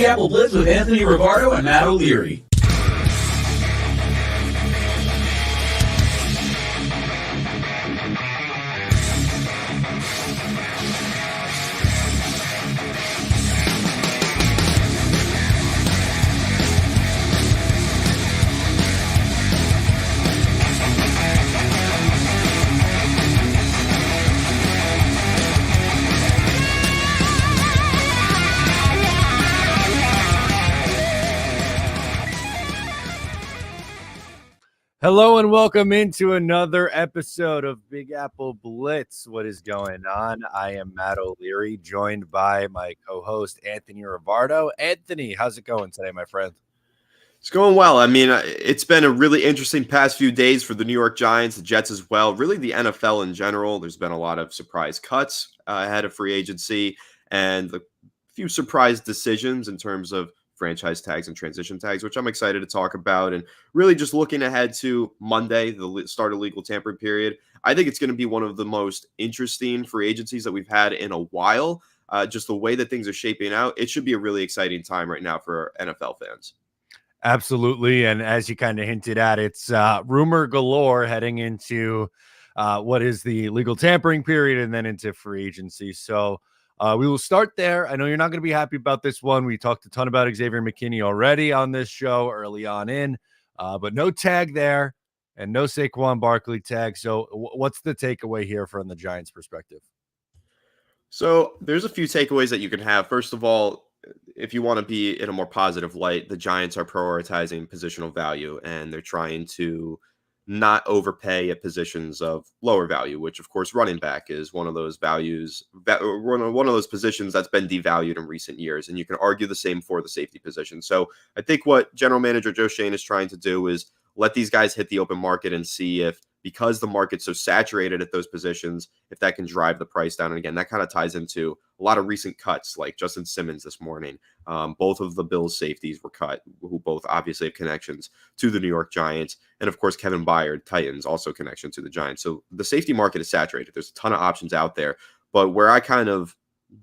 Apple Blitz with Anthony Rivardo and Matt O'Leary. Hello and welcome into another episode of Big Apple Blitz. What is going on? I am Matt O'Leary, joined by my co-host Anthony Rivardo. Anthony, how's it going today, my friend? It's going well. I mean, it's been a really interesting past few days for the New York Giants, the Jets as well, really the NFL in general. There's been a lot of surprise cuts ahead of free agency and a few surprise decisions in terms of franchise tags and transition tags, which I'm excited to talk about. And really just looking ahead to Monday, the start of legal tampering period. I think it's going to be one of the most interesting free agencies that we've had in a while. Just the way that things are shaping out, it should be a really exciting time right now for NFL fans. Absolutely. And as you kind of hinted at, it's rumor galore heading into what is the legal tampering period and then into free agency. So we will start there. I know you're not going to be happy about this one. We talked a ton about Xavier McKinney already on this show early on in, but no tag there and no Saquon Barkley tag. So what's the takeaway here from the Giants' perspective? So there's a few takeaways that you can have. First of all, if you want to be in a more positive light, the Giants are prioritizing positional value and they're trying to not overpay at positions of lower value, which of course running back is one of those values, one of those positions that's been devalued in recent years. And you can argue the same for the safety position. So I think what general manager Joe Schoen is trying to do is let these guys hit the open market and see if, because the market's so saturated at those positions, if that can drive the price down. And again, that kind of ties into a lot of recent cuts, like Justin Simmons this morning. Both of the Bills safeties were cut, who both obviously have connections to the New York Giants. And of course, Kevin Byard, Titans, also connection to the Giants. So the safety market is saturated. There's a ton of options out there. But where I kind of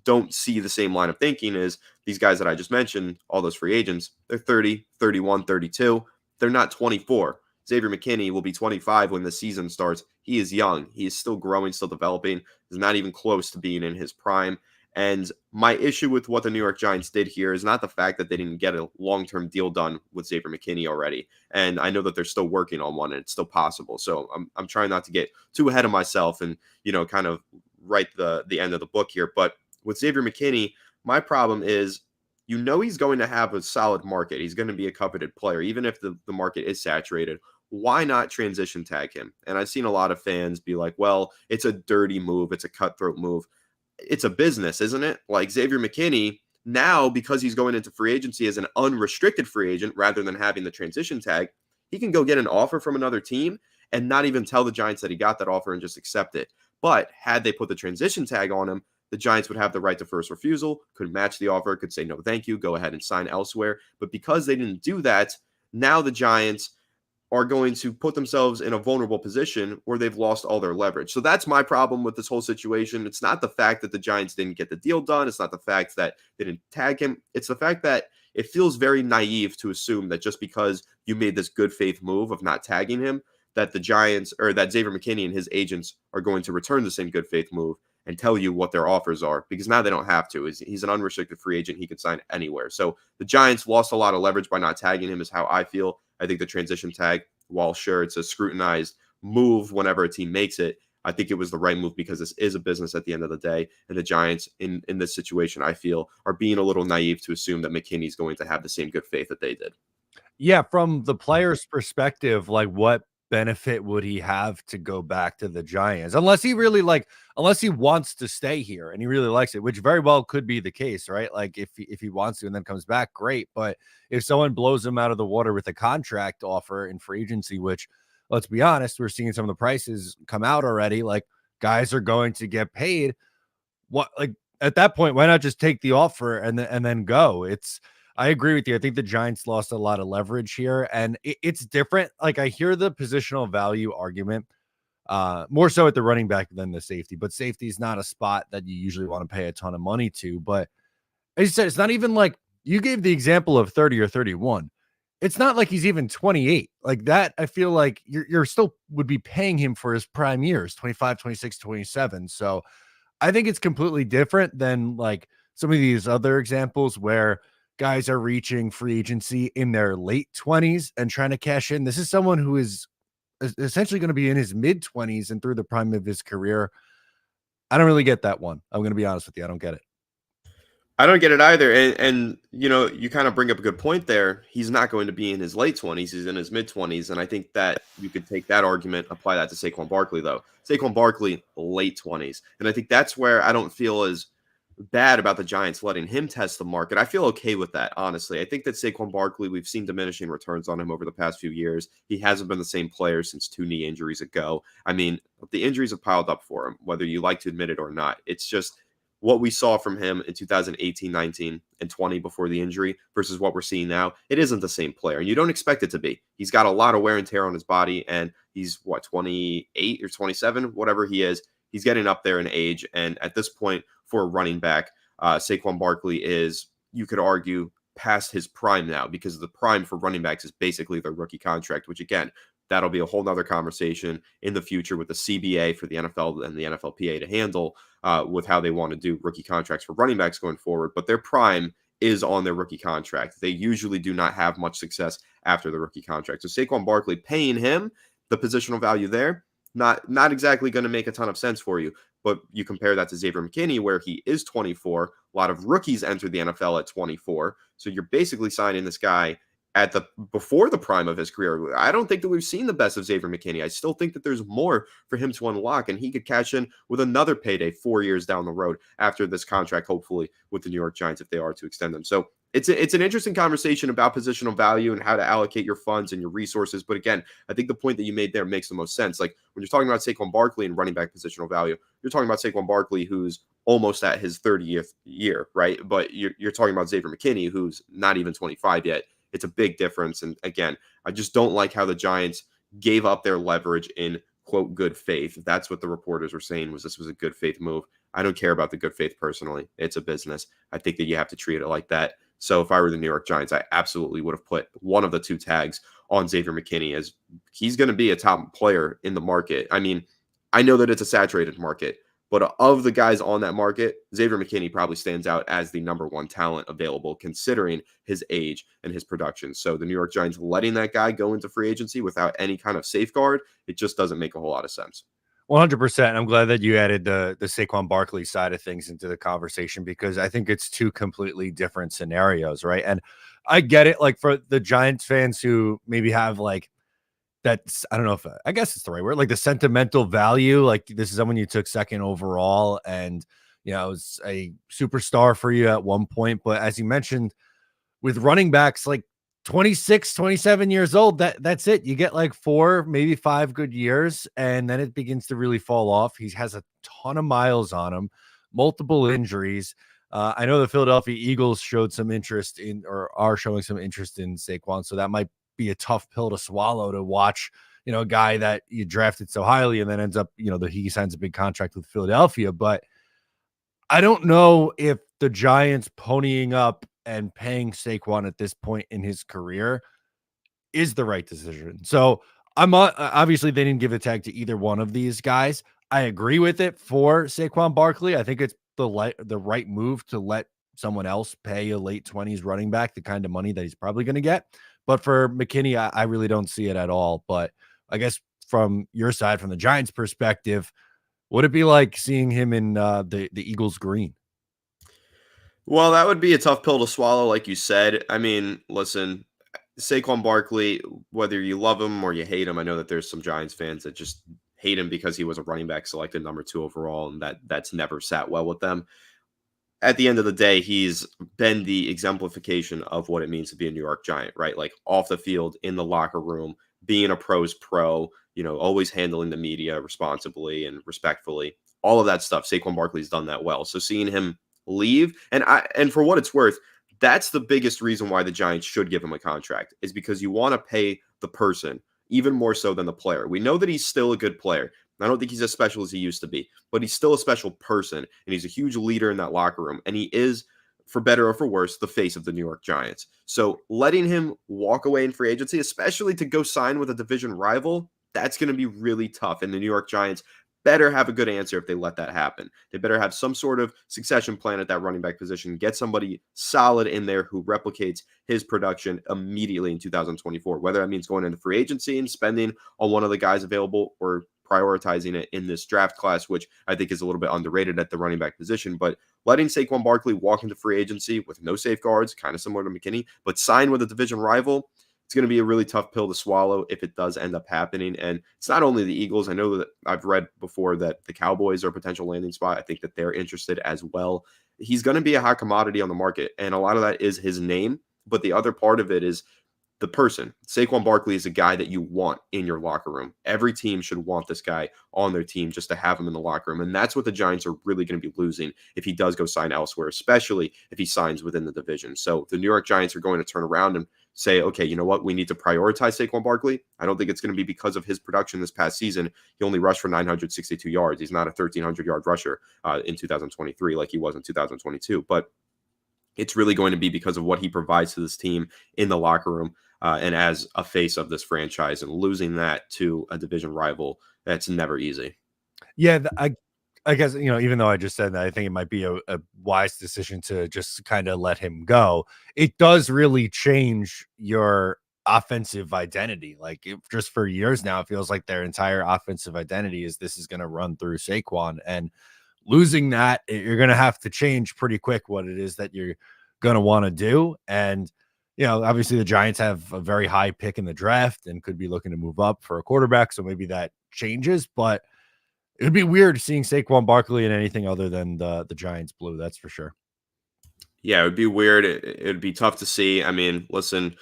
don't see the same line of thinking is these guys that I just mentioned, all those free agents, they're 30, 31, 32. They're not 24. Xavier McKinney will be 25 when the season starts. He is young. He is still growing, still developing. He's not even close to being in his prime. And my issue with what the New York Giants did here is not the fact that they didn't get a long-term deal done with Xavier McKinney already. And I know that they're still working on one and it's still possible. So I'm trying not to get too ahead of myself and, kind of write the end of the book here. But with Xavier McKinney, my problem is, he's going to have a solid market. He's going to be a coveted player, even if the market is saturated. Why not transition tag him? And I've seen a lot of fans be like, well, it's a dirty move. It's a cutthroat move. It's a business, isn't it? Like Xavier McKinney, now because he's going into free agency as an unrestricted free agent rather than having the transition tag, he can go get an offer from another team and not even tell the Giants that he got that offer and just accept it. But had they put the transition tag on him, the Giants would have the right to first refusal, could match the offer, could say, no, thank you, go ahead and sign elsewhere. But because they didn't do that, now the Giants are going to put themselves in a vulnerable position where they've lost all their leverage. So that's my problem with this whole situation. It's not the fact that the Giants didn't get the deal done. It's not the fact that they didn't tag him. It's the fact that it feels very naive to assume that just because you made this good faith move of not tagging him, that the Giants or that Xavier McKinney and his agents are going to return the same good faith move and tell you what their offers are, because now they don't have to. He's an unrestricted free agent. He can sign anywhere. So the Giants lost a lot of leverage by not tagging him is how I feel. I think the transition tag, while sure it's a scrutinized move whenever a team makes it, I think it was the right move because this is a business at the end of the day. And the Giants in this situation, I feel, are being a little naive to assume that McKinney's going to have the same good faith that they did. Yeah, from the player's perspective, like what benefit would he have to go back to the Giants unless he wants to stay here and he really likes it, which very well could be the case, right? Like if he wants to and then comes back, great. But if someone blows him out of the water with a contract offer in free agency, which let's be honest, we're seeing some of the prices come out already, like guys are going to get paid. What, like at that point, why not just take the offer and then go? I agree with you. I think the Giants lost a lot of leverage here, and it's different. Like I hear the positional value argument more so at the running back than the safety, but safety is not a spot that you usually want to pay a ton of money to. But as you said, it's not even like you gave the example of 30 or 31. It's not like he's even 28. Like that, I feel like you're still would be paying him for his prime years, 25, 26, 27. So I think it's completely different than like some of these other examples where guys are reaching free agency in their late 20s and trying to cash in. This is someone who is essentially going to be in his mid 20s and through the prime of his career. I don't really get that one. I'm going to be honest with you. I don't get it. I don't get it either. And you know, you kind of bring up a good point there. He's not going to be in his late 20s. He's in his mid 20s. And I think that you could take that argument, apply that to Saquon Barkley, though. Saquon Barkley, late 20s. And I think that's where I don't feel as bad about the Giants letting him test the market. I feel okay with that, honestly. I think that Saquon Barkley, we've seen diminishing returns on him over the past few years. He hasn't been the same player since 2 knee injuries ago. I mean, the injuries have piled up for him, whether you like to admit it or not. It's just what we saw from him in 2018, 19, and 20 before the injury versus what we're seeing now. It isn't the same player, and you don't expect it to be. He's got a lot of wear and tear on his body, and he's, 28 or 27, whatever he is. He's getting up there in age, and at this point, for a running back, Saquon Barkley is, you could argue, past his prime now, because the prime for running backs is basically their rookie contract, which, again, that'll be a whole nother conversation in the future with the CBA for the NFL and the NFLPA to handle with how they want to do rookie contracts for running backs going forward. But their prime is on their rookie contract. They usually do not have much success after the rookie contract. So Saquon Barkley, paying him the positional value there, not exactly going to make a ton of sense for you. But you compare that to Xavier McKinney, where he is 24. A lot of rookies enter the NFL at 24. So you're basically signing this guy at the before the prime of his career. I don't think that we've seen the best of Xavier McKinney. I still think that there's more for him to unlock, and he could cash in with another payday 4 years down the road after this contract, hopefully with the New York Giants, if they are to extend them. So it's an interesting conversation about positional value and how to allocate your funds and your resources. But again, I think the point that you made there makes the most sense. Like when you're talking about Saquon Barkley and running back positional value, you're talking about Saquon Barkley, who's almost at his 30th year, right? But you're talking about Xavier McKinney, who's not even 25 yet. It's a big difference. And again, I just don't like how the Giants gave up their leverage in, quote, good faith. That's what the reporters were saying, was this was a good faith move. I don't care about the good faith personally. It's a business. I think that you have to treat it like that. So if I were the New York Giants, I absolutely would have put one of the two tags on Xavier McKinney, as he's going to be a top player in the market. I mean, I know that it's a saturated market, but of the guys on that market, Xavier McKinney probably stands out as the number one talent available, considering his age and his production. So the New York Giants letting that guy go into free agency without any kind of safeguard, it just doesn't make a whole lot of sense. 100%. I'm glad that you added the Saquon Barkley side of things into the conversation, because I think it's two completely different scenarios, right? And I get it, like for the Giants fans who maybe have like that's, I don't know if I guess it's the right word, like the sentimental value. Like this is someone you took second overall, and you know, it was a superstar for you at one point. But as you mentioned, with running backs like 26, 27 years old, that's it. You get like 4, maybe 5 good years, and then it begins to really fall off. He has a ton of miles on him, multiple injuries. I know the Philadelphia Eagles showed some interest in, or are showing some interest in Saquon, so that might be a tough pill to swallow, to watch, you know, a guy that you drafted so highly and then ends up, you know, he signs a big contract with Philadelphia. But I don't know if the Giants ponying up and paying Saquon at this point in his career is the right decision. So I'm obviously they didn't give a tag to either one of these guys. I agree with it for Saquon Barkley. I think it's the right move to let someone else pay a late 20s running back the kind of money that he's probably going to get. But for McKinney, I really don't see it at all. But I guess from your side, from the Giants' perspective, would it be like seeing him in the Eagles green? Well, that would be a tough pill to swallow, like you said. I mean, listen, Saquon Barkley, whether you love him or you hate him, I know that there's some Giants fans that just hate him because he was a running back selected number 2 overall, and that's never sat well with them. At the end of the day, he's been the exemplification of what it means to be a New York Giant, right? Like off the field, in the locker room, being a pro's pro, you know, always handling the media responsibly and respectfully. All of that stuff, Saquon Barkley's done that well. So seeing him leave, and for what it's worth, that's the biggest reason why the Giants should give him a contract, is because you want to pay the person even more so than the player. We know that he's still a good player. I don't think he's as special as he used to be, but he's still a special person, and he's a huge leader in that locker room. And he is for better or for worse, the face of the New York Giants. So letting him walk away in free agency, especially to go sign with a division rival, that's going to be really tough. And the New York Giants better have a good answer if they let that happen. They better have some sort of succession plan at that running back position, get somebody solid in there who replicates his production immediately in 2024, whether that means going into free agency and spending on one of the guys available or prioritizing it in this draft class, which I think is a little bit underrated at the running back position. But letting Saquon Barkley walk into free agency with no safeguards, kind of similar to McKinney, but sign with a division rival, it's going to be a really tough pill to swallow if it does end up happening. And it's not only the Eagles. I know that I've read before that the Cowboys are a potential landing spot. I think that they're interested as well. He's going to be a hot commodity on the market, and a lot of that is his name. But the other part of it is the person. Saquon Barkley is a guy that you want in your locker room. Every team should want this guy on their team just to have him in the locker room. And that's what the Giants are really going to be losing if he does go sign elsewhere, especially if he signs within the division. So the New York Giants are going to turn around and say, okay, you know what? We need to prioritize Saquon Barkley. I don't think it's going to be because of his production this past season. He only rushed for 962 yards. He's not a 1,300-yard rusher in 2023 like he was in 2022. But it's really going to be because of what he provides to this team in the locker room and as a face of this franchise, and losing that to a division rival, that's never easy. Yeah, I guess, even though I just said that, I think it might be a wise decision to just kind of let him go. It does really change your offensive identity. Like, just for years now, it feels like their entire offensive identity is this is going to run through Saquon, and losing that, you're going to have to change pretty quick what it is that you're going to want to do. And obviously the Giants have a very high pick in the draft and could be looking to move up for a quarterback. So maybe that changes, but it would be weird seeing Saquon Barkley in anything other than the Giants blue. That's for sure. Yeah, it would be weird. It'd be tough to see. I mean, listen,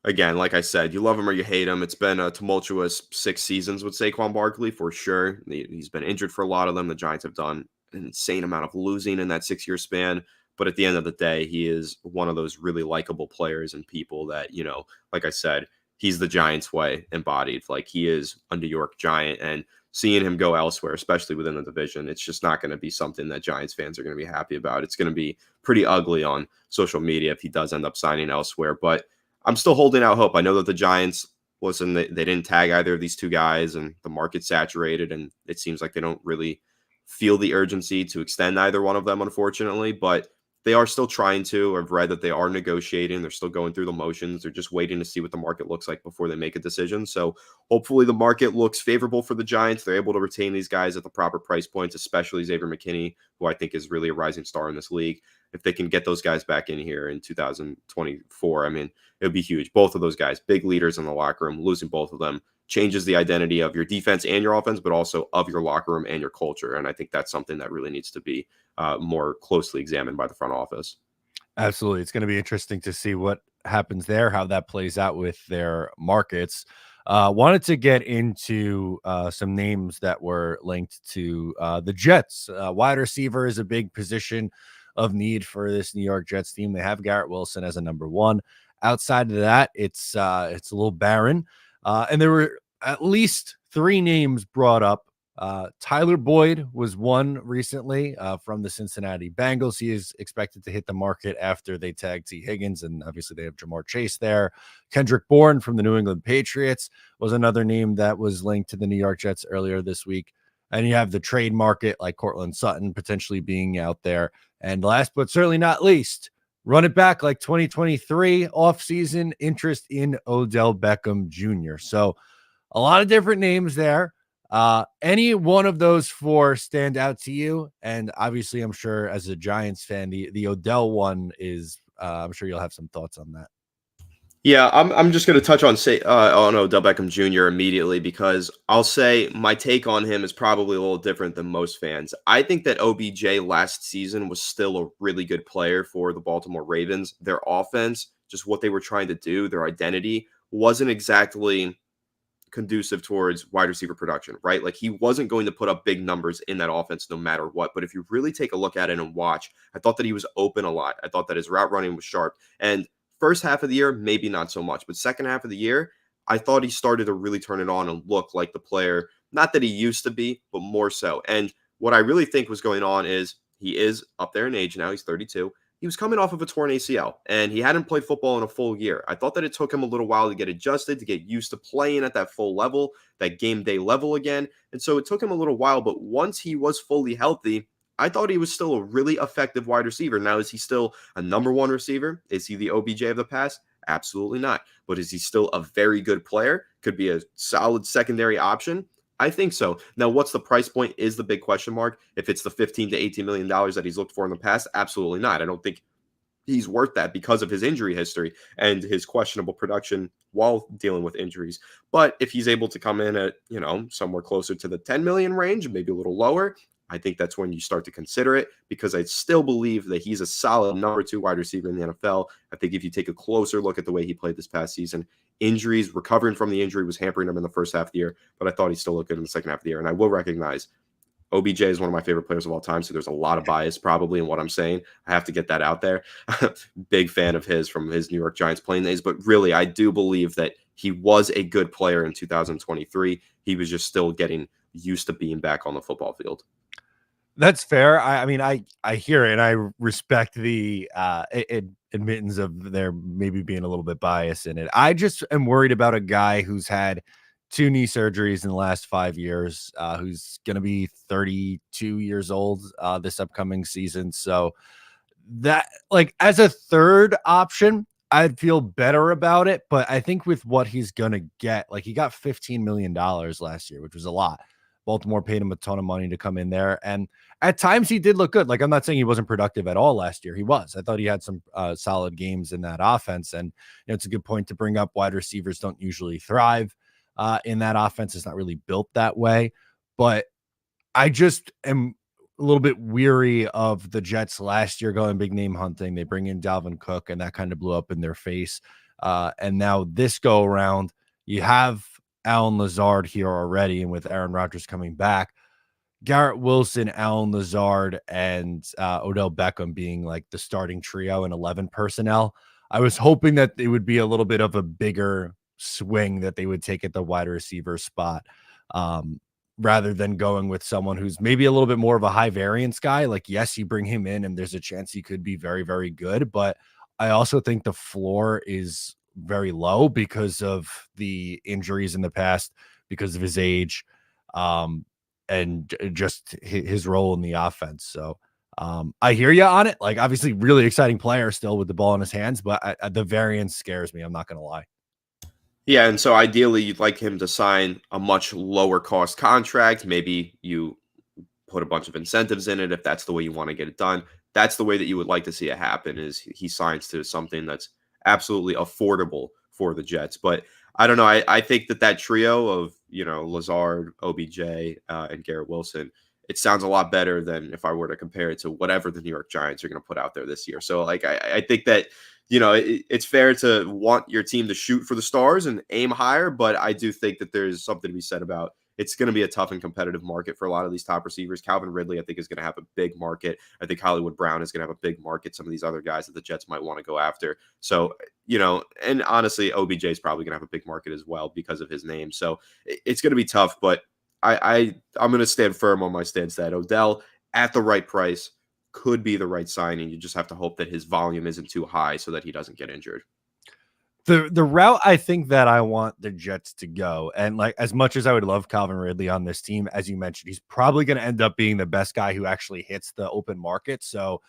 again, like I said, you love him or you hate him. It's been a tumultuous 6 seasons with Saquon Barkley for sure. He's been injured for a lot of them. The Giants have done an insane amount of losing in that 6-year span. But at the end of the day, he is one of those really likable players and people that, like I said, he's the Giants way embodied. Like, he is a New York Giant, and seeing him go elsewhere, especially within the division, it's just not going to be something that Giants fans are going to be happy about. It's going to be pretty ugly on social media if he does end up signing elsewhere. But I'm still holding out hope. I know that the Giants, listen, they didn't tag either of these two guys, and the market's saturated, and it seems like they don't really feel the urgency to extend either one of them, unfortunately. But they are still trying to. I've read that they are negotiating. They're still going through the motions. They're just waiting to see what the market looks like before they make a decision. So hopefully the market looks favorable for the Giants. They're able to retain these guys at the proper price points, especially Xavier McKinney, who I think is really a rising star in this league. If they can get those guys back in here in 2024, I mean, it would be huge. Both of those guys, big leaders in the locker room, losing both of them changes the identity of your defense and your offense, but also of your locker room and your culture. And I think that's something that really needs to be more closely examined by the front office. Absolutely. It's going to be interesting to see what happens there, how that plays out with their markets. Wanted to get into some names that were linked to the Jets. Wide receiver is a big position of need for this New York Jets team. They have Garrett Wilson as a number 1. Outside of that, it's a little barren. And there were at least 3 names brought up. Tyler Boyd was one recently from the Cincinnati Bengals. He is expected to hit the market after they tag T. Higgins, and obviously they have Jamar Chase there. Kendrick Bourne from the New England Patriots was another name that was linked to the New York Jets earlier this week. And you have the trade market like Cortland Sutton potentially being out there. And last but certainly not least, run it back like 2023 offseason interest in Odell Beckham Jr. So a lot of different names there. Any one of those 4 stand out to you? And obviously, I'm sure as a Giants fan, the Odell one is, I'm sure you'll have some thoughts on that. Yeah, I'm just going to touch on Odell Beckham Jr. immediately, because I'll say my take on him is probably a little different than most fans. I think that OBJ last season was still a really good player for the Baltimore Ravens. Their offense, just what they were trying to do, their identity wasn't exactly conducive towards wide receiver production, right? Like, he wasn't going to put up big numbers in that offense no matter what. But if you really take a look at it and watch, I thought that he was open a lot. I thought that his route running was sharp. And first half of the year, maybe not so much. But second half of the year, I thought he started to really turn it on and look like the player, not that he used to be, but more so. And what I really think was going on is he is up there in age now. He's 32. he was coming off of a torn ACL and he hadn't played football in a full year. I thought that it took him a little while to get adjusted, to get used to playing at that full level, that game day level again. And so it took him a little while, but once he was fully healthy, I thought he was still a really effective wide receiver. Now, is he still a number one receiver? Is he the OBJ of the past? Absolutely not. But is he still a very good player? Could be a solid secondary option. I think so. Now, what's the price point is the big question mark. If it's the $15 to $18 million that he's looked for in the past, absolutely not. I don't think he's worth that because of his injury history and his questionable production while dealing with injuries. But if he's able to come in at, somewhere closer to the 10 million range, maybe a little lower, I think that's when you start to consider it, because I still believe that he's a solid number 2 wide receiver in the NFL. I think if you take a closer look at the way he played this past season, injuries, recovering from the injury was hampering him in the first half of the year, but I thought he still looked good in the second half of the year. And I will recognize OBJ is one of my favorite players of all time, so there's a lot of bias probably in what I'm saying. I have to get that out there. Big fan of his from his New York Giants playing days, but really I do believe that he was a good player in 2023. He was just still getting used to being back on the football field. That's fair. I mean, I hear it, and I respect the admittance of there maybe being a little bit bias in it. I just am worried about a guy who's had 2 knee surgeries in the last 5 years, who's going to be 32 years old this upcoming season. So that, like, as a third option, I'd feel better about it. But I think with what he's going to get, like, he got $15 million last year, which was a lot. Baltimore paid him a ton of money to come in there. And at times he did look good. Like, I'm not saying he wasn't productive at all last year. He was. I thought he had some solid games in that offense. And it's a good point to bring up. Wide receivers don't usually thrive in that offense. It's not really built that way. But I just am a little bit weary of the Jets last year going big name hunting. They bring in Dalvin Cook, and that kind of blew up in their face. And now this go around, you have Allen Lazard here already, and with Aaron Rodgers coming back, Garrett Wilson, Allen Lazard, and Odell Beckham being like the starting trio in 11 personnel. I was hoping that it would be a little bit of a bigger swing that they would take at the wide receiver spot, rather than going with someone who's maybe a little bit more of a high variance guy. Like, yes, you bring him in and there's a chance he could be very, very good, but I also think the floor is very low because of the injuries in the past, because of his age, and just his role in the offense. So I hear you on it. Like, obviously really exciting player still with the ball in his hands, but the variance scares me. I'm not going to lie. Yeah, and so ideally you'd like him to sign a much lower cost contract. Maybe you put a bunch of incentives in it if that's the way you want to get it done. That's the way that you would like to see it happen, is he signs to something that's absolutely affordable for the Jets. But I don't know. I think that trio of, Lazard, OBJ, and Garrett Wilson, it sounds a lot better than if I were to compare it to whatever the New York Giants are going to put out there this year. So, like, I think that, it's fair to want your team to shoot for the stars and aim higher, but I do think that there's something to be said about it's going to be a tough and competitive market for a lot of these top receivers. Calvin Ridley, I think, is going to have a big market. I think Hollywood Brown is going to have a big market. Some of these other guys that the Jets might want to go after. So, and honestly, OBJ is probably going to have a big market as well because of his name. So it's going to be tough, but I'm going to stand firm on my stance that Odell at the right price could be the right signing. You just have to hope that his volume isn't too high so that he doesn't get injured. The route I think that I want the Jets to go, and like, as much as I would love Calvin Ridley on this team, as you mentioned, he's probably going to end up being the best guy who actually hits the open market. So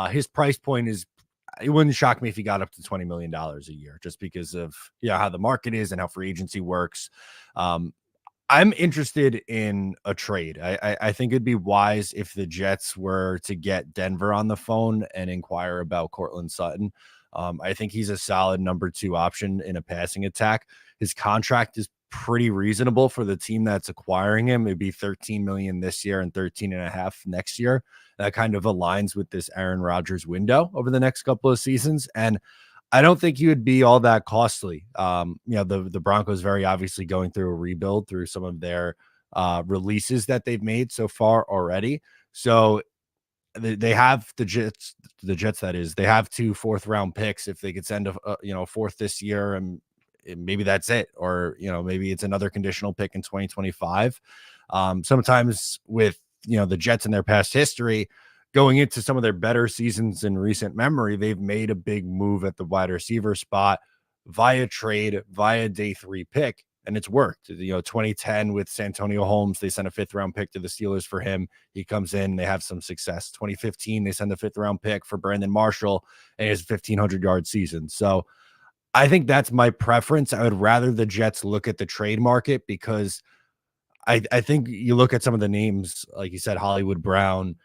his price point is, it wouldn't shock me if he got up to $20 million a year, just because of how the market is and how free agency works. I'm interested in a trade. I think it'd be wise if the Jets were to get Denver on the phone and inquire about Courtland Sutton. I think he's a solid number 2 option in a passing attack. His contract is pretty reasonable for the team that's acquiring him. It'd be $13 million this year and $13.5 million next year. That kind of aligns with this Aaron Rodgers window over the next couple of seasons. And I don't think he would be all that costly. The Broncos very obviously going through a rebuild through some of their releases that they've made so far already. So they have the Jets, that is, they have 2 4th-round picks. If they could send a fourth this year, and maybe that's it, or maybe it's another conditional pick in 2025. Sometimes with the Jets in their past history, going into some of their better seasons in recent memory, they've made a big move at the wide receiver spot via trade, via day 3 pick, and it's worked. 2010 with Santonio Holmes, they sent a 5th round pick to the Steelers for him. He comes in, they have some success. 2015, they send a 5th round pick for Brandon Marshall, and his 1,500-yard season. So I think that's my preference. I would rather the Jets look at the trade market, because I think you look at some of the names, like you said, Hollywood Brown,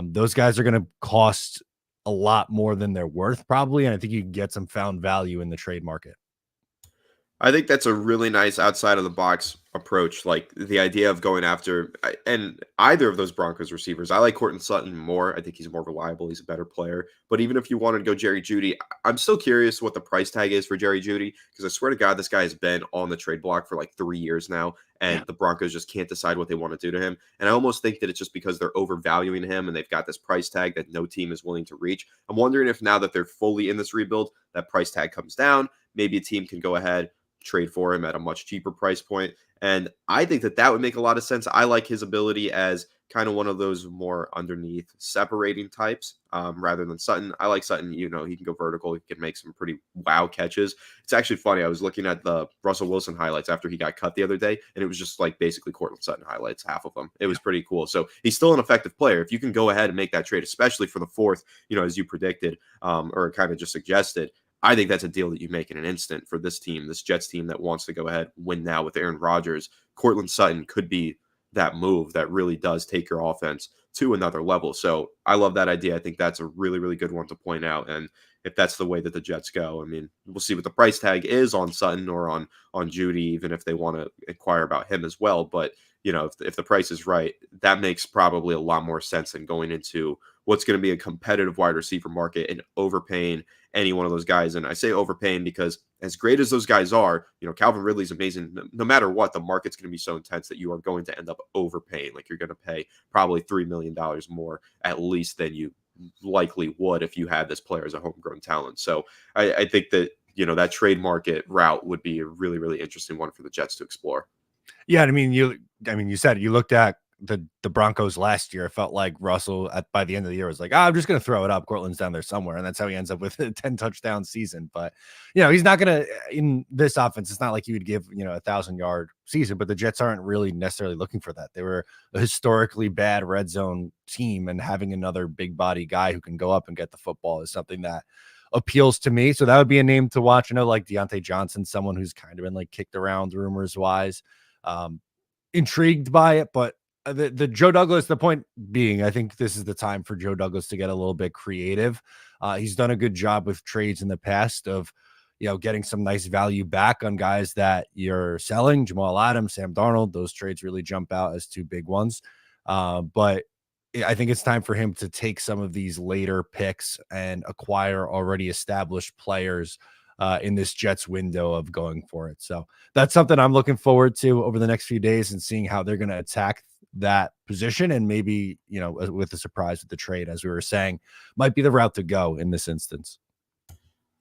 those guys are going to cost a lot more than they're worth probably. And I think you can get some found value in the trade market. I think that's a really nice outside of the box approach. Like the idea of going after and either of those Broncos receivers. I like Courtland Sutton more. I think he's more reliable. He's a better player. But even if you wanted to go Jerry Jeudy, I'm still curious what the price tag is for Jerry Jeudy, because I swear to God, this guy has been on the trade block for like 3 years now, and the Broncos just can't decide what they want to do to him. And I almost think that it's just because they're overvaluing him and they've got this price tag that no team is willing to reach. I'm wondering if now that they're fully in this rebuild, that price tag comes down. Maybe a team can go ahead, trade for him at a much cheaper price point. And I think that would make a lot of sense. I like his ability as kind of one of those more underneath separating types rather than Sutton. I like Sutton. He can go vertical. He can make some pretty wow catches. It's actually funny. I was looking at the Russell Wilson highlights after he got cut the other day, and it was just like basically Courtland Sutton highlights, half of them. It was pretty cool. So he's still an effective player. If you can go ahead and make that trade, especially for the 4th, as you predicted or kind of just suggested, I think that's a deal that you make in an instant for this team, this Jets team that wants to go ahead, win now with Aaron Rodgers. Courtland Sutton could be that move that really does take your offense to another level. So I love that idea. I think that's a really, really good one to point out. And if that's the way that the Jets go, I mean, we'll see what the price tag is on Sutton or on Jeudy, even if they want to inquire about him as well. But, if the price is right, that makes probably a lot more sense than going into what's going to be a competitive wide receiver market and overpaying any one of those guys. And I say overpaying because as great as those guys are, Calvin Ridley's amazing. No matter what, the market's going to be so intense that you are going to end up overpaying. Like you're going to pay probably $3 million more at least than you likely would if you had this player as a homegrown talent. So I think that, that trade market route would be a really, really interesting one for the Jets to explore. Yeah. I mean, you said you looked at the Broncos last year. It felt like Russell by the end of the year was like, I'm just going to throw it up. Cortland's down there somewhere. And that's how he ends up with a 10 touchdown season. But, he's not going to, in this offense, it's not like he would give, 1,000-yard season, but the Jets aren't really necessarily looking for that. They were a historically bad red zone team, and having another big body guy who can go up and get the football is something that appeals to me. So that would be a name to watch. Like Deontay Johnson, someone who's kind of been like kicked around rumors wise, intrigued by it, but the Joe Douglas, the point being, I think this is the time for Joe Douglas to get a little bit creative. He's done a good job with trades in the past of, getting some nice value back on guys that you're selling. Jamal Adams, Sam Darnold, those trades really jump out as 2 big ones. But I think it's time for him to take some of these later picks and acquire already established players in this Jets window of going for it. So that's something I'm looking forward to over the next few days and seeing how they're going to attack that position. And maybe, with a surprise with the trade, as we were saying, might be the route to go in this instance.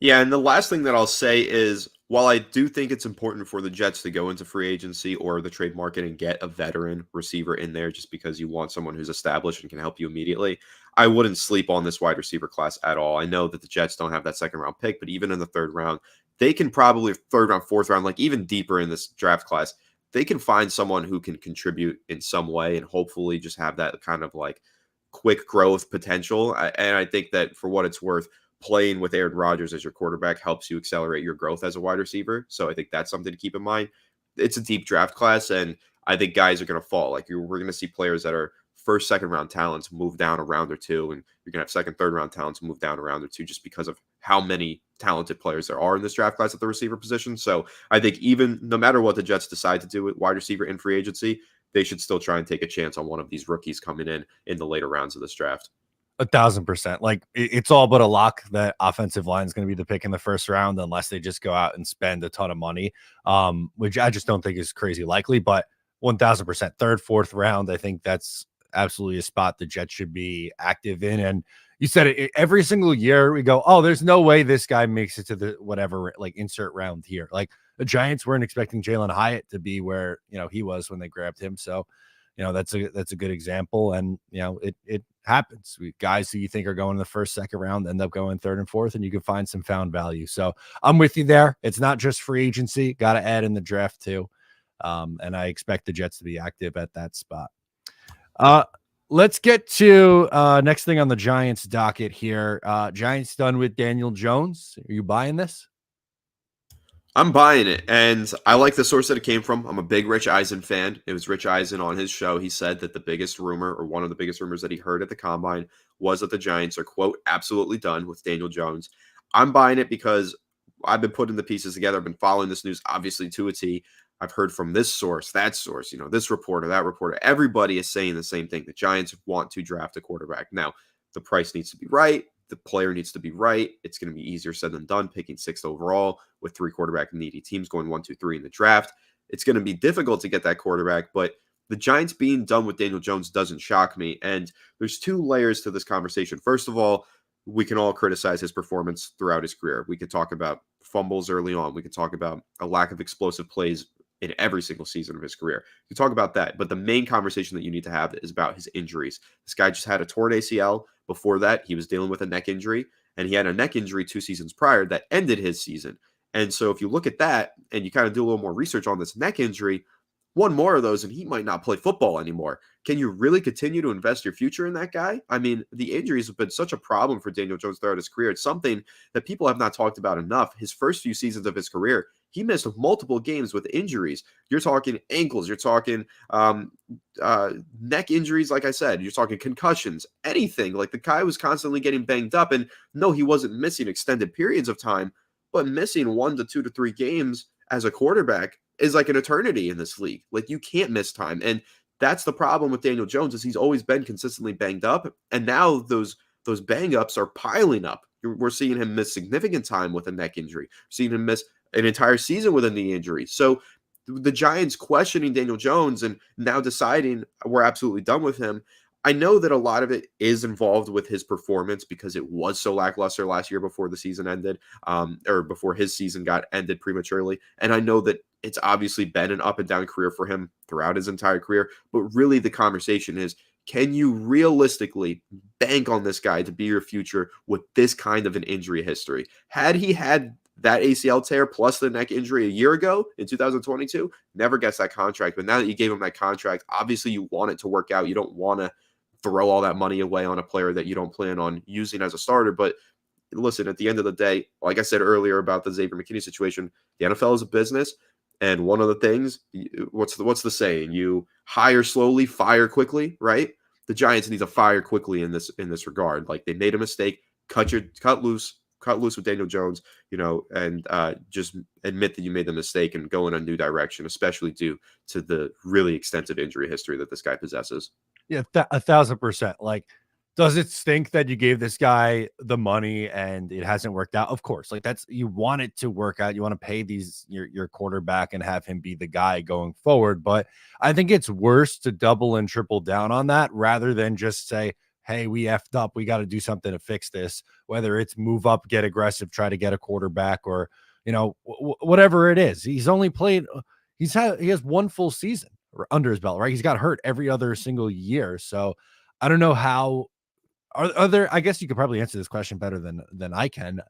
Yeah. And the last thing that I'll say is, while I do think it's important for the Jets to go into free agency or the trade market and get a veteran receiver in there just because you want someone who's established and can help you immediately, I wouldn't sleep on this wide receiver class at all. I know that the Jets don't have that 2nd round pick, but even in the 3rd round, they can probably 3rd round, 4th round, like even deeper in this draft class, they can find someone who can contribute in some way and hopefully just have that kind of like quick growth potential. And I think that for what it's worth, playing with Aaron Rodgers as your quarterback helps you accelerate your growth as a wide receiver. So I think that's something to keep in mind. It's a deep draft class, and I think guys are going to fall. Like we're going to see players that are 1st, 2nd round talents move down a round or 2, and you're going to have 2nd, 3rd round talents move down a round or 2 just because of how many talented players there are in this draft class at the receiver position. So I think even no matter what the Jets decide to do with wide receiver in free agency, they should still try and take a chance on one of these rookies coming in the later rounds of this draft. 1,000%. Like it's all but a lock that offensive line is going to be the pick in the 1st round, unless they just go out and spend a ton of money, which I just don't think is crazy likely. But 1,000%, 3rd, 4th round, I think that's absolutely a spot the Jets should be active in. And you said it every single year we go, oh, there's no way this guy makes it to the whatever, like insert round here. Like the Giants weren't expecting Jalen Hyatt to be where, he was when they grabbed him. So that's a good example. And it happens. Guys who you think are going in the first, second round end up going third and fourth, and you can find some found value. So I'm with you there. It's not just free agency. Got to add in the draft too. And I expect the Jets to be active at that spot. Let's get to next thing on the Giants docket here. Giants done with Daniel Jones. Are you buying this? I'm buying it, and I like the source that it came from. I'm a big Rich Eisen fan. It was Rich Eisen on his show. He said that the biggest rumor, or one of the biggest rumors that he heard at the Combine, was that the Giants are, quote, absolutely done with Daniel Jones. I'm buying it because I've been putting the pieces together. I've been following this news, obviously, to a T. I've heard from this source, that source, this reporter, that reporter. Everybody is saying the same thing. The Giants want to draft a quarterback. Now, the price needs to be right. The player needs to be right. It's going to be easier said than done, picking 6th overall with 3 quarterback needy teams going 1, 2, 3 in the draft. It's going to be difficult to get that quarterback, but the Giants being done with Daniel Jones doesn't shock me. And there's 2 layers to this conversation. First of all, we can all criticize his performance throughout his career. We could talk about fumbles early on. We could talk about a lack of explosive plays in every single season of his career. You talk about that, but the main conversation that you need to have is about his injuries. This guy just had a torn ACL. Before that, he was dealing with a neck injury, and he had a neck injury 2 seasons prior that ended his season. And so if you look at that and you kind of do a little more research on this neck injury, one more of those and he might not play football anymore. Can you really continue to invest your future in that guy? I mean, the injuries have been such a problem for Daniel Jones throughout his career. It's something that people have not talked about enough. His first few seasons of his career, he missed multiple games with injuries. You're talking ankles, you're talking neck injuries, like I said, you're talking concussions, anything. Like the guy was constantly getting banged up. And no, he wasn't missing extended periods of time, but missing 1 to 2 to 3 games as a quarterback is like an eternity in this league. Like you can't miss time. And that's the problem with Daniel Jones is he's always been consistently banged up. And now those bang ups are piling up. We're seeing him miss significant time with a neck injury. We're seeing him miss an entire season with a knee injury. So the Giants questioning Daniel Jones and now deciding we're absolutely done with him. I know that a lot of it is involved with his performance because it was so lackluster last year before the season ended, or before his season got ended prematurely. And I know that it's obviously been an up and down career for him throughout his entire career. But really the conversation is, can you realistically bank on this guy to be your future with this kind of an injury history? Had he had that ACL tear plus the neck injury a year ago in 2022, never gets that contract. But now that you gave him that contract, obviously you want it to work out. You don't want to throw all that money away on a player that you don't plan on using as a starter. But listen, at the end of the day, like I said earlier about the Xavier McKinney situation, the NFL is a business. And one of the things, what's the saying? You hire slowly, fire quickly, right? The Giants need to fire quickly in this regard. Like they made a mistake, cut loose with Daniel Jones, and just admit that you made the mistake and go in a new direction, especially due to the really extensive injury history that this guy possesses. Yeah, 1,000%. Like, does it stink that you gave this guy the money and it hasn't worked out? Of course. Like you want it to work out. You want to pay your quarterback and have him be the guy going forward. But I think it's worse to double and triple down on that rather than just say, hey, we effed up. We got to do something to fix this, whether it's move up, get aggressive, try to get a quarterback or, whatever it is. He's only played, he has 1 full season under his belt, right? He's got hurt every other single year. So I don't know how are there, I guess you could probably answer this question better than I can.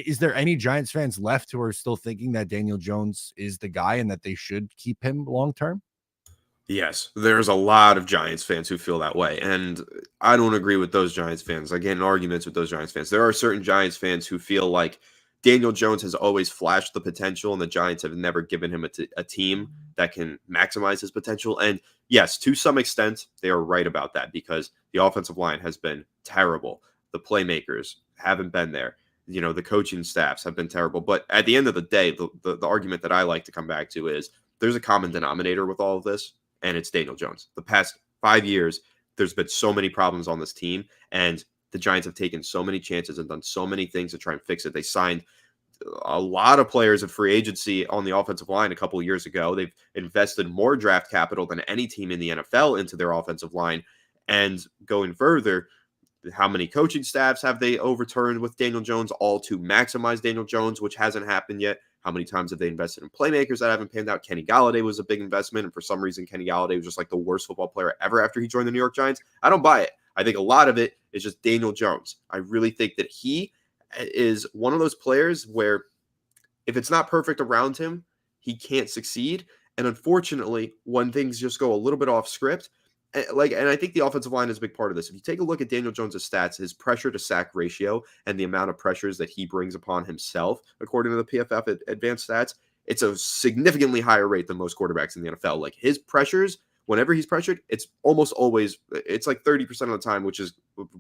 Is there any Giants fans left who are still thinking that Daniel Jones is the guy and that they should keep him long-term? Yes, there's a lot of Giants fans who feel that way. And I don't agree with those Giants fans. I get in arguments with those Giants fans. There are certain Giants fans who feel like Daniel Jones has always flashed the potential and the Giants have never given him a team that can maximize his potential. And yes, to some extent, they are right about that because the offensive line has been terrible. The playmakers haven't been there. The coaching staffs have been terrible. But at the end of the day, the argument that I like to come back to is there's a common denominator with all of this, and it's Daniel Jones. The past 5 years, there's been so many problems on this team, and the Giants have taken so many chances and done so many things to try and fix it. They signed a lot of players in free agency on the offensive line a couple of years ago. They've invested more draft capital than any team in the NFL into their offensive line. And going further, how many coaching staffs have they overturned with Daniel Jones, all to maximize Daniel Jones, which hasn't happened yet? How many times have they invested in playmakers that haven't panned out? Kenny Galladay was a big investment, and for some reason, Kenny Galladay was just like the worst football player ever after he joined the New York Giants. I don't buy it. I think a lot of it is just Daniel Jones. I really think that he is one of those players where if it's not perfect around him, he can't succeed. And unfortunately, when things just go a little bit off script, and I think the offensive line is a big part of this. If you take a look at Daniel Jones' stats, his pressure to sack ratio and the amount of pressures that he brings upon himself, according to the PFF advanced stats, it's a significantly higher rate than most quarterbacks in the NFL. Like his pressures, whenever he's pressured, it's almost always, it's like 30% of the time, which is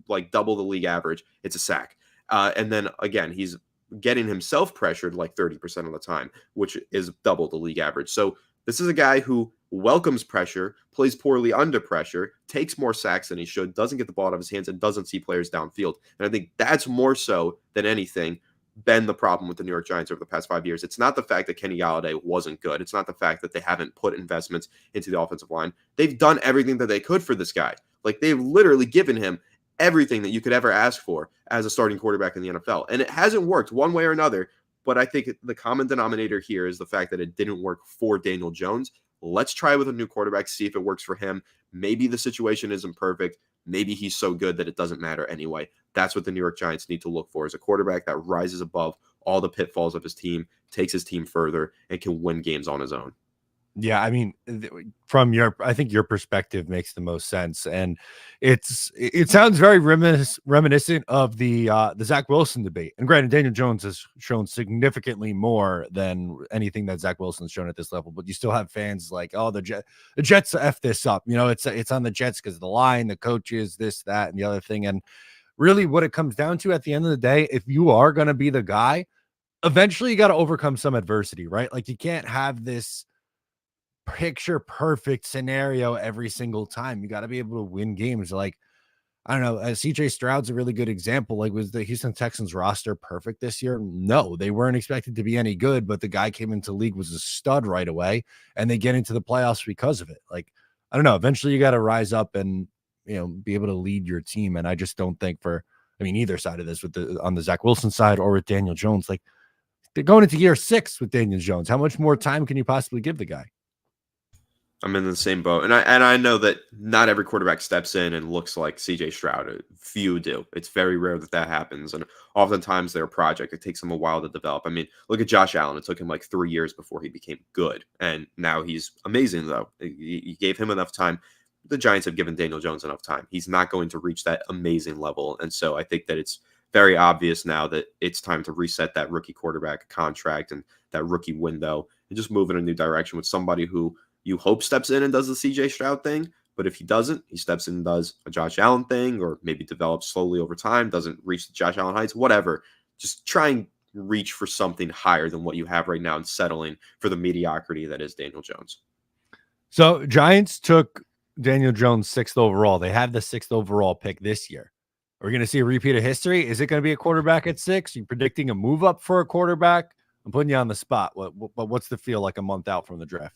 like double the league average. It's a sack. And then again, he's getting himself pressured like 30% of the time, which is double the league average. So this is a guy who welcomes pressure, plays poorly under pressure, takes more sacks than he should, doesn't get the ball out of his hands, and doesn't see players downfield. And I think that's more so than anything been the problem with the New York Giants over the past 5 years. It's not the fact that Kenny Galladay wasn't good. It's not the fact that they haven't put investments into the offensive line. They've done everything that they could for this guy. Like they've literally given him everything that you could ever ask for as a starting quarterback in the NFL. And it hasn't worked one way or another. But I think the common denominator here is the fact that it didn't work for Daniel Jones. Let's try with a new quarterback, see if it works for him. Maybe the situation isn't perfect. Maybe he's so good that it doesn't matter anyway. That's what the New York Giants need to look for, is a quarterback that rises above all the pitfalls of his team, takes his team further, and can win games on his own. Yeah, I mean, I think your perspective makes the most sense, and it sounds very reminiscent of the Zach Wilson debate. And granted, Daniel Jones has shown significantly more than anything that Zach Wilson's shown at this level, but you still have fans like, oh, the Jets F this up. You know, it's on the Jets because of the line, the coaches, this, that, and the other thing. And really, what it comes down to at the end of the day, if you are going to be the guy, eventually you got to overcome some adversity, right? Like you can't have this picture perfect scenario every single time. You got to be able to win games. Like, I don't know, CJ Stroud's a really good example. Like, was the Houston Texans roster perfect this year? No, they weren't expected to be any good, but the guy came into the league, was a stud right away, and they get into the playoffs because of it. Like, I don't know, eventually you got to rise up and, you know, be able to lead your team. And I just don't think either side of this, on the Zach Wilson side or with Daniel Jones, like they're going into year 6 with Daniel Jones. How much more time can you possibly give the guy? I'm in the same boat. And I know that not every quarterback steps in and looks like CJ Stroud. Few do. It's very rare that happens. And oftentimes they're a project. It takes them a while to develop. I mean, look at Josh Allen. It took him like 3 years before he became good. And now he's amazing, though. You gave him enough time. The Giants have given Daniel Jones enough time. He's not going to reach that amazing level. And so I think that it's very obvious now that it's time to reset that rookie quarterback contract and that rookie window and just move in a new direction with somebody who you hope steps in and does the CJ Stroud thing. But if he doesn't, he steps in and does a Josh Allen thing, or maybe develops slowly over time, doesn't reach the Josh Allen heights, whatever. Just try and reach for something higher than what you have right now and settling for the mediocrity that is Daniel Jones. So Giants took Daniel Jones 6th overall. They have the 6th overall pick this year. Are we going to see a repeat of history? Is it going to be a quarterback at 6? Are you predicting a move up for a quarterback? I'm putting you on the spot. What's the feel like a month out from the draft?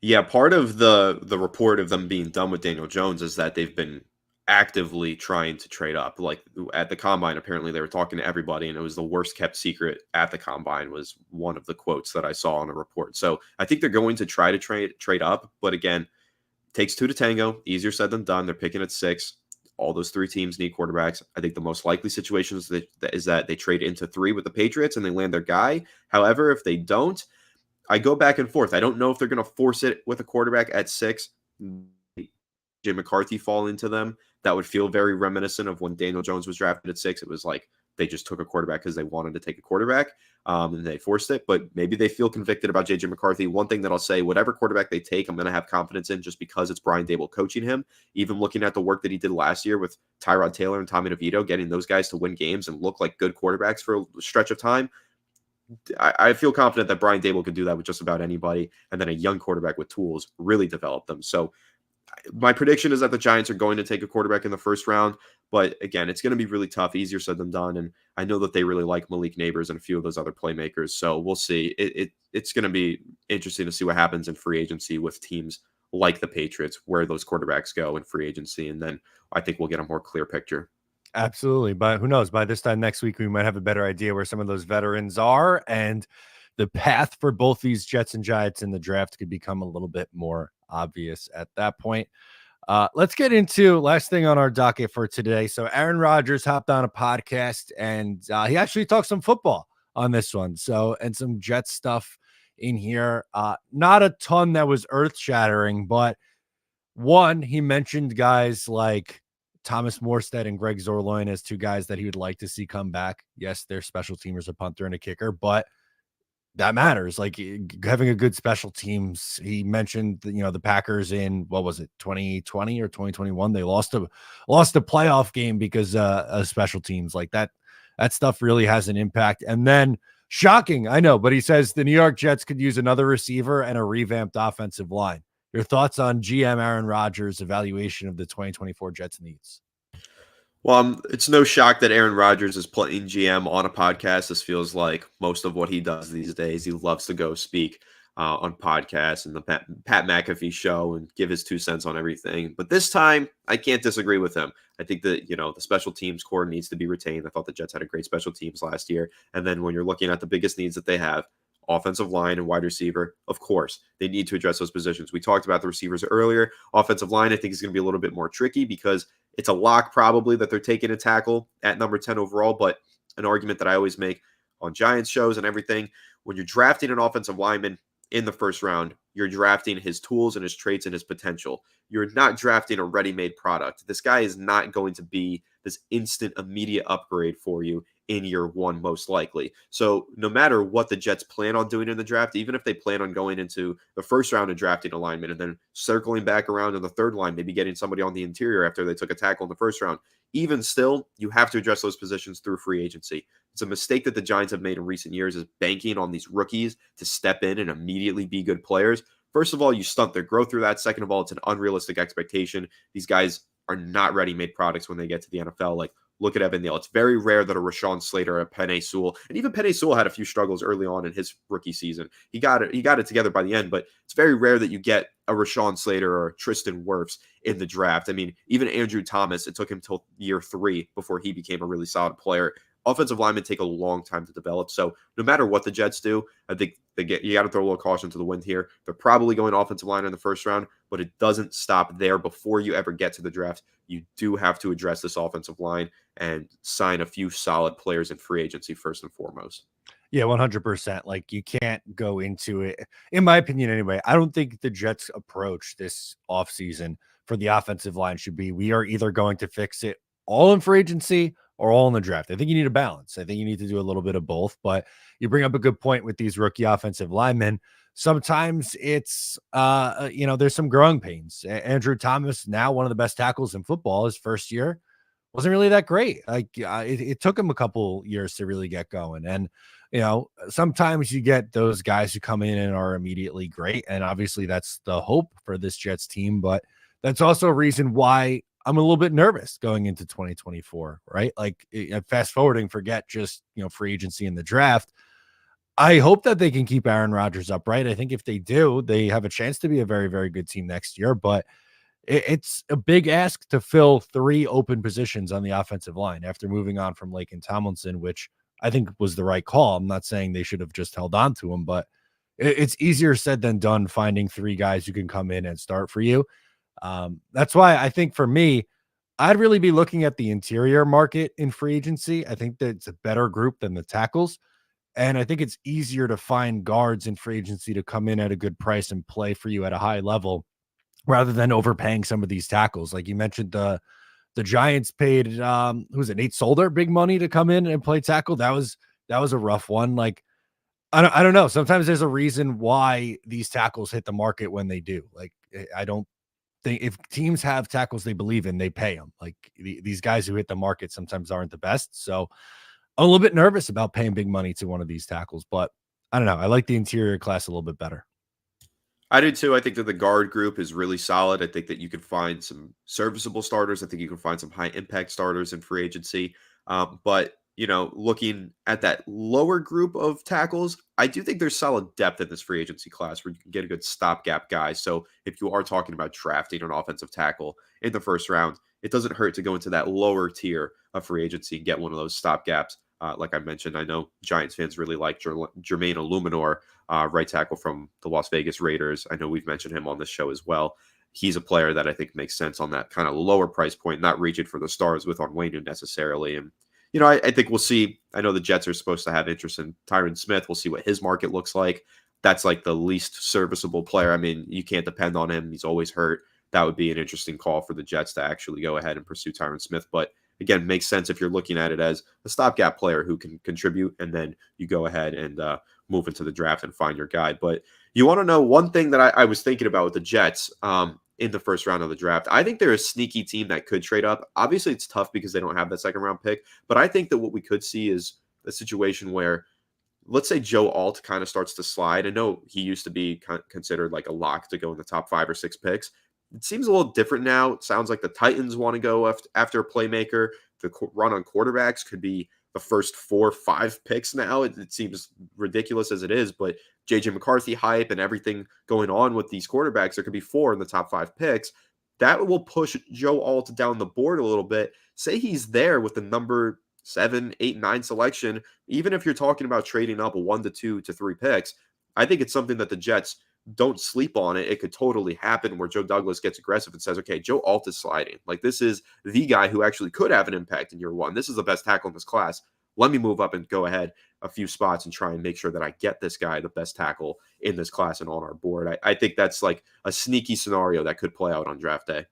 Yeah, part of the report of them being done with Daniel Jones is that they've been actively trying to trade up. Like at the combine, apparently they were talking to everybody, and it was the worst kept secret at the combine was one of the quotes that I saw in a report. So I think they're going to try to trade up, but again, takes 2 to tango. Easier said than done. They're picking at 6. All those 3 teams need quarterbacks. I think the most likely situation is that they trade into 3 with the Patriots and they land their guy. However, if they don't, I go back and forth. I don't know if they're going to force it with a quarterback at 6. Jim McCarthy fall into them. That would feel very reminiscent of when Daniel Jones was drafted at 6. It was like they just took a quarterback because they wanted to take a quarterback, and they forced it. But maybe they feel convicted about J.J. McCarthy. One thing that I'll say, whatever quarterback they take, I'm going to have confidence in just because it's Brian Daboll coaching him. Even looking at the work that he did last year with Tyrod Taylor and Tommy DeVito, getting those guys to win games and look like good quarterbacks for a stretch of time, I feel confident that Brian Daboll could do that with just about anybody, and then a young quarterback with tools really develop them. So my prediction is that the Giants are going to take a quarterback in the first round, but again, it's going to be really tough, easier said than done, and I know that they really like Malik Neighbors and a few of those other playmakers, so we'll see. It's going to be interesting to see what happens in free agency with teams like the Patriots, where those quarterbacks go in free agency, and then I think we'll get a more clear picture. Absolutely. But who knows? By this time next week, we might have a better idea where some of those veterans are. And the path for both these Jets and Giants in the draft could become a little bit more obvious at that point. Let's get into last thing on our docket for today. So Aaron Rodgers hopped on a podcast and he actually talked some football on this one. So, and some Jets stuff in here. Not a ton that was earth shattering, but one, he mentioned guys like Thomas Morstead and Greg Zorloin as two guys that he would like to see come back. Yes, they're special teamers, a punter and a kicker, but that matters. Like having a good special teams. He mentioned, the Packers in, what was it, 2020 or 2021? They lost a playoff game because of special teams. Like that stuff really has an impact. And then shocking, I know, but he says the New York Jets could use another receiver and a revamped offensive line. Your thoughts on GM Aaron Rodgers' evaluation of the 2024 Jets needs? Well, it's no shock that Aaron Rodgers is playing GM on a podcast. This feels like most of what he does these days. He loves to go speak on podcasts and the Pat McAfee show and give his 2 cents on everything. But this time, I can't disagree with him. I think that, the special teams core needs to be retained. I thought the Jets had a great special teams last year. And then when you're looking at the biggest needs that they have, offensive line and wide receiver, of course, they need to address those positions. We talked about the receivers earlier. Offensive line, I think, is going to be a little bit more tricky because it's a lock probably that they're taking a tackle at number 10 overall, but an argument that I always make on Giants shows and everything, when you're drafting an offensive lineman in the first round, you're drafting his tools and his traits and his potential. You're not drafting a ready-made product. This guy is not going to be this instant, immediate upgrade for you in year one, most likely. So no matter what the Jets plan on doing in the draft, even if they plan on going into the first round and drafting a lineman and then circling back around in the third line, maybe getting somebody on the interior after they took a tackle in the first round, even still, you have to address those positions through free agency. It's a mistake that the Giants have made in recent years, is banking on these rookies to step in and immediately be good players. First of all, you stunt their growth through that. Second of all, it's an unrealistic expectation. These guys are not ready-made products when they get to the NFL. Like, look at Evan Neal. It's very rare that a Rashawn Slater, a Penei Sewell, and even Penei Sewell had a few struggles early on in his rookie season. He got it together by the end, but it's very rare that you get a Rashawn Slater or Tristan Wirfs in the draft. I mean, even Andrew Thomas, it took him till year 3 before he became a really solid player. Offensive linemen take a long time to develop. So no matter what the Jets do, I think you got to throw a little caution to the wind here. They're probably going offensive line in the first round, but it doesn't stop there. Before you ever get to the draft, you do have to address this offensive line and sign a few solid players in free agency first and foremost. Yeah, 100%. Like, you can't go into it, in my opinion anyway. I don't think the Jets' approach this offseason for the offensive line should be, we are either going to fix it all in free agency or all in the draft. I think you need a balance. I think you need to do a little bit of both, but you bring up a good point with these rookie offensive linemen. Sometimes it's, there's some growing pains. Andrew Thomas, now one of the best tackles in football, his first year wasn't really that great. Like, it took him a couple years to really get going. And, sometimes you get those guys who come in and are immediately great. And obviously that's the hope for this Jets team, but that's also a reason why I'm a little bit nervous going into 2024, right? Like, fast forwarding, forget just, free agency in the draft. I hope that they can keep Aaron Rodgers upright. I think if they do, they have a chance to be a very, very good team next year, but it's a big ask to fill 3 open positions on the offensive line after moving on from Laken Tomlinson, which I think was the right call. I'm not saying they should have just held on to him, but it's easier said than done finding 3 guys who can come in and start for you. That's why I think for me, I'd really be looking at the interior market in free agency. I think that it's a better group than the tackles. And I think it's easier to find guards in free agency to come in at a good price and play for you at a high level rather than overpaying some of these tackles. Like you mentioned, the Giants paid, who was it, Nate Solder, big money to come in and play tackle. That was a rough one. Like, I don't know. Sometimes there's a reason why these tackles hit the market when they do. Like, I don't think if teams have tackles they believe in, they pay them. Like, these guys who hit the market sometimes aren't the best. So I'm a little bit nervous about paying big money to one of these tackles, but I don't know. I like the interior class a little bit better. I do too. I think that the guard group is really solid. I think that you can find some serviceable starters. I think you can find some high impact starters in free agency. But looking at that lower group of tackles, I do think there's solid depth in this free agency class where you can get a good stopgap guy. So if you are talking about drafting an offensive tackle in the first round, it doesn't hurt to go into that lower tier of free agency and get one of those stopgaps Like I mentioned, I know Giants fans really like Jermaine Illuminor, right tackle from the Las Vegas Raiders. I know we've mentioned him on this show as well. He's a player that I think makes sense on that kind of lower price point, not reaching for the stars with Onwenu necessarily. And, I think we'll see. I know the Jets are supposed to have interest in Tyron Smith. We'll see what his market looks like. That's like the least serviceable player. I mean, you can't depend on him. He's always hurt. That would be an interesting call for the Jets to actually go ahead and pursue Tyron Smith. But again, makes sense if you're looking at it as a stopgap player who can contribute, and then you go ahead and move into the draft and find your guy. But you want to know one thing that I was thinking about with the Jets in the first round of the draft. I think they're a sneaky team that could trade up. Obviously, it's tough because they don't have that second round pick, but I think that what we could see is a situation where, let's say Joe Alt kind of starts to slide. I know he used to be considered like a lock to go in the top 5 or 6 picks. It seems a little different now. It sounds like the Titans want to go after a playmaker. The run on quarterbacks could be the first 4 or 5 picks now. It seems ridiculous as it is, but JJ McCarthy hype and everything going on with these quarterbacks, there could be 4 in the top 5 picks. That will push Joe Alt down the board a little bit. Say he's there with the number 7, 8, 9 selection. Even if you're talking about trading up 1 to 2 to 3 picks, I think it's something that the Jets don't sleep on. It could totally happen where Joe Douglas gets aggressive and says, okay, Joe Alt is sliding. Like, this is the guy who actually could have an impact in year 1. This is the best tackle in this class. Let me move up and go ahead a few spots and try and make sure that I get this guy the best tackle in this class and on our board. I think that's like a sneaky scenario that could play out on draft day.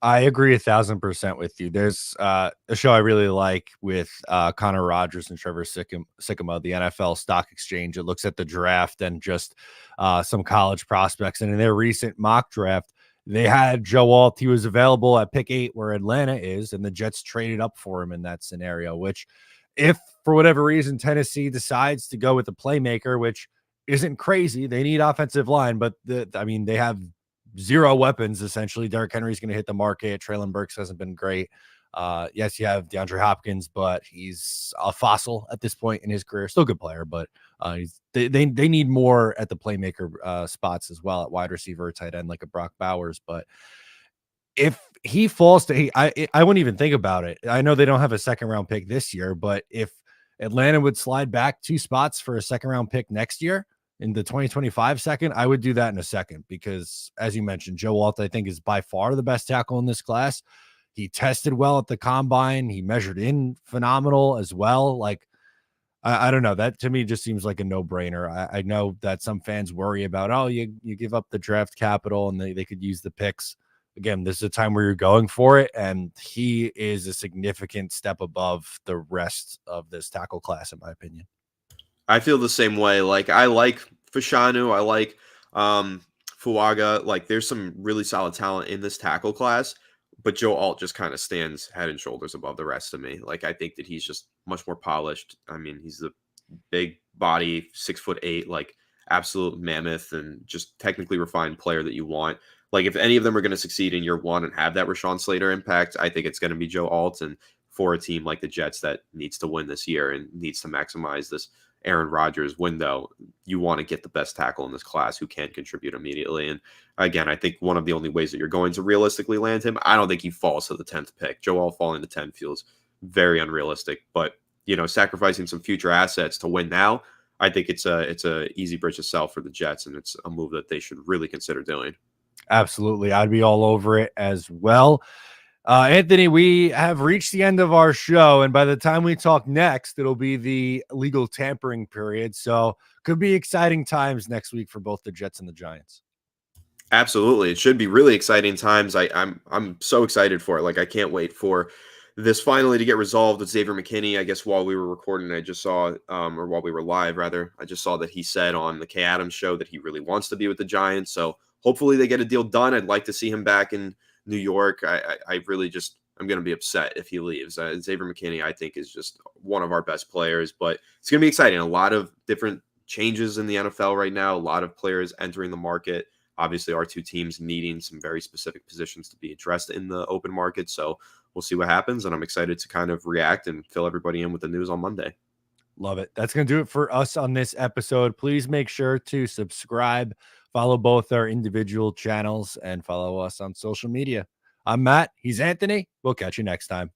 I agree 1,000% with you. There's a show I really like with Connor Rogers and Trevor Sycamore, the NFL Stock Exchange. It looks at the draft and just some college prospects. And in their recent mock draft, they had Joe Alt. He was available at pick 8 where Atlanta is, and the Jets traded up for him in that scenario, which if for whatever reason Tennessee decides to go with a playmaker, which isn't crazy, they need offensive line, but they have 0 weapons, essentially. Derrick Henry's going to hit the market. Traylon Burks hasn't been great. Yes, you have DeAndre Hopkins, but he's a fossil at this point in his career. Still a good player, but they need more at the playmaker spots as well, at wide receiver, tight end, like a Brock Bowers. But if he falls to, I wouldn't even think about it. I know they don't have a second round pick this year, but if Atlanta would slide back 2 spots for a second round pick next year, in the 2025 second, I would do that in a second because, as you mentioned, Joe Alt, I think, is by far the best tackle in this class. He tested well at the combine. He measured in phenomenal as well. Like, I don't know. That to me just seems like a no-brainer. I know that some fans worry about, oh, you give up the draft capital and they could use the picks. Again, this is a time where you're going for it, and he is a significant step above the rest of this tackle class, in my opinion. I feel the same way. Like, I like Fashanu. I like Fuaga. Like, there's some really solid talent in this tackle class, but Joe Alt just kind of stands head and shoulders above the rest of me. Like, I think that he's just much more polished. I mean, he's a big body, 6'8", like absolute mammoth and just technically refined player that you want. Like, if any of them are going to succeed in year 1 and have that Rashawn Slater impact, I think it's going to be Joe Alt. And for a team like the Jets that needs to win this year and needs to maximize this Aaron Rodgers window, you want to get the best tackle in this class who can contribute immediately. And again, I think one of the only ways that you're going to realistically land him, I don't think he falls to the 10th pick. Joe Alt falling to 10 feels very unrealistic, but sacrificing some future assets to win now, I think it's a easy bridge to sell for the Jets, and it's a move that they should really consider doing. Absolutely. I'd be all over it as well. Anthony, we have reached the end of our show, and by the time we talk next, it'll be the legal tampering period. So could be exciting times next week for both the Jets and the Giants. Absolutely. It should be really exciting times. I'm so excited for it. Like, I can't wait for this finally to get resolved with Xavier McKinney. I guess while we were recording, I just saw, or while we were live rather, I just saw that he said on the Kay Adams show that he really wants to be with the Giants. So hopefully they get a deal done. I'd like to see him back in New York. I really just, I'm going to be upset if he leaves. Xavier McKinney, I think, is just one of our best players, but it's going to be exciting. A lot of different changes in the NFL right now, a lot of players entering the market. Obviously, our 2 teams needing some very specific positions to be addressed in the open market. So we'll see what happens, and I'm excited to kind of react and fill everybody in with the news on Monday. Love it. That's going to do it for us on this episode. Please make sure to subscribe, follow both our individual channels, and follow us on social media. I'm Matt. He's Anthony. We'll catch you next time.